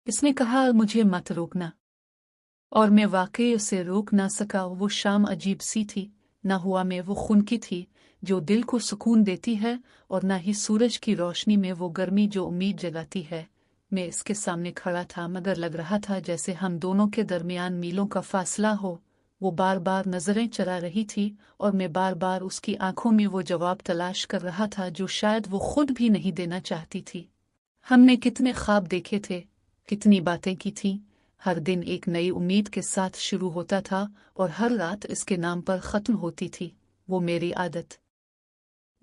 इसने कहा मुझे मत रोकना, और मैं वाकई उसे रोक ना सका। वो शाम अजीब सी थी, न हुआ में वो खून की थी जो दिल को सुकून देती है, और न ही सूरज की रोशनी में वो गर्मी जो उम्मीद जगाती है। मैं इसके सामने खड़ा था, मगर लग रहा था जैसे हम दोनों के दरमियान मीलों का फासला हो। वो बार बार नजरें चरा रही थी, और मैं बार बार उसकी आंखों में वो जवाब तलाश कर रहा था जो शायद वो खुद भी नहीं देना चाहती थी। हमने कितने ख्वाब देखे थे, कितनी बातें की थीं। हर दिन एक नई उम्मीद के साथ शुरू होता था, और हर रात इसके नाम पर खत्म होती थी। वो मेरी आदत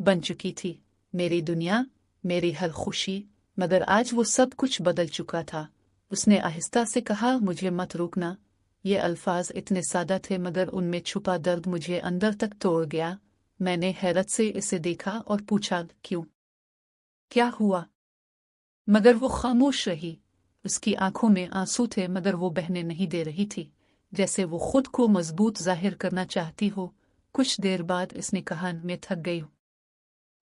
बन चुकी थी, मेरी दुनिया, मेरी हर खुशी। मगर आज वो सब कुछ बदल चुका था। उसने आहिस्ता से कहा, मुझे मत रोकना। ये अल्फाज इतने सादा थे, मगर उनमें छुपा दर्द मुझे अंदर तक तोड़ गया। मैंने हैरत से इसे देखा और पूछा, क्यों, क्या हुआ? मगर वो खामोश रही। उसकी आंखों में आंसू थे, मगर वो बहने नहीं दे रही थी, जैसे वो खुद को मजबूत जाहिर करना चाहती हो। कुछ देर बाद इसने कहा, मैं थक गई हूँ।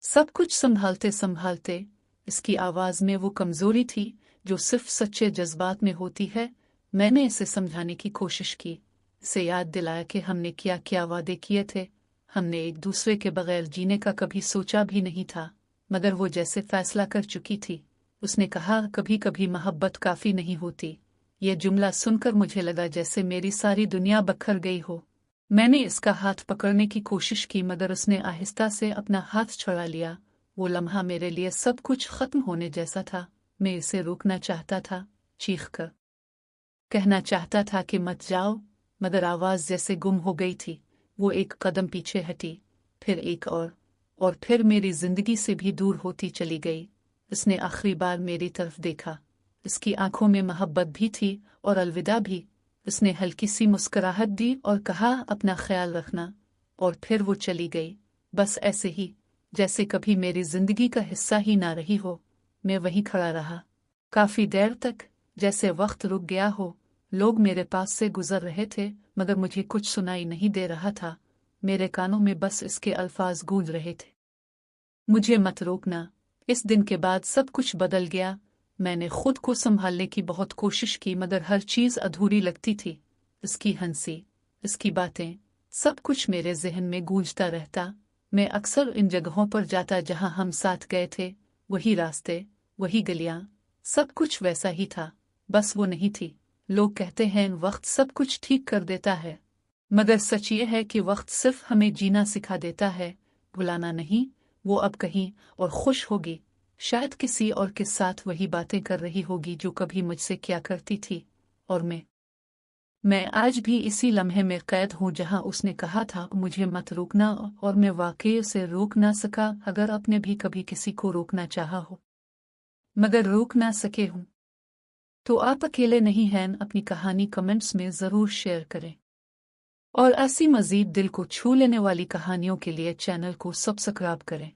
सब कुछ संभालते संभालते इसकी आवाज में वो कमजोरी थी जो सिर्फ सच्चे जज्बात में होती है। मैंने इसे समझाने की कोशिश की, इसे याद दिलाया कि हमने क्या क्या वादे किए थे। हमने एक दूसरे के बगैर जीने का कभी सोचा भी नहीं था, मगर वो जैसे फैसला कर चुकी थी। उसने कहा, कभी कभी मोहब्बत काफी नहीं होती। ये जुमला सुनकर मुझे लगा जैसे मेरी सारी दुनिया बखर गई हो। मैंने इसका हाथ पकड़ने की कोशिश की, मगर उसने आहिस्ता से अपना हाथ छुड़ा लिया। वो लम्हा मेरे लिए सब कुछ खत्म होने जैसा था। मैं इसे रोकना चाहता था, चीख कर कहना चाहता था कि मत जाओ, मगर आवाज जैसे गुम हो गई थी। वो एक कदम पीछे हटी, फिर एक और फिर मेरी जिंदगी से भी दूर होती चली गई। उसने आखिरी बार मेरी तरफ देखा। इसकी आंखों में मोहब्बत भी थी और अलविदा भी। उसने हल्की सी मुस्कुराहट दी और कहा, अपना ख्याल रखना। और फिर वो चली गई, बस ऐसे ही, जैसे कभी मेरी जिंदगी का हिस्सा ही ना रही हो। मैं वहीं खड़ा रहा, काफी देर तक, जैसे वक्त रुक गया हो। लोग मेरे पास से गुजर रहे थे, मगर मुझे कुछ सुनाई नहीं दे रहा था। मेरे कानों में बस इसके अल्फाज गूंज रहे थे, मुझे मत रोकना। इस दिन के बाद सब कुछ बदल गया। मैंने खुद को संभालने की बहुत कोशिश की, मगर हर चीज अधूरी लगती थी। इसकी हंसी, इसकी बातें, सब कुछ मेरे जहन में गूंजता रहता। मैं अक्सर इन जगहों पर जाता जहां हम साथ गए थे। वही रास्ते, वही गलियां, सब कुछ वैसा ही था, बस वो नहीं थी। लोग कहते हैं वक्त सब कुछ ठीक कर देता है, मगर सच ये है कि वक्त सिर्फ हमें जीना सिखा देता है, भुलाना नहीं। वो अब कहीं और खुश होगी, शायद किसी और के साथ वही बातें कर रही होगी जो कभी मुझसे किया करती थी। और मैं आज भी इसी लम्हे में कैद हूँ जहाँ उसने कहा था, मुझे मत रोकना, और मैं वाकई उसे रोक ना सका। अगर आपने भी कभी किसी को रोकना चाहा हो मगर रोक ना सके हूँ, तो आप अकेले नहीं हैं। अपनी कहानी कमेंट्स में ज़रूर शेयर करें, और ऐसी मज़ीद दिल को छू लेने वाली कहानियों के लिए चैनल को सब्सक्राइब करें।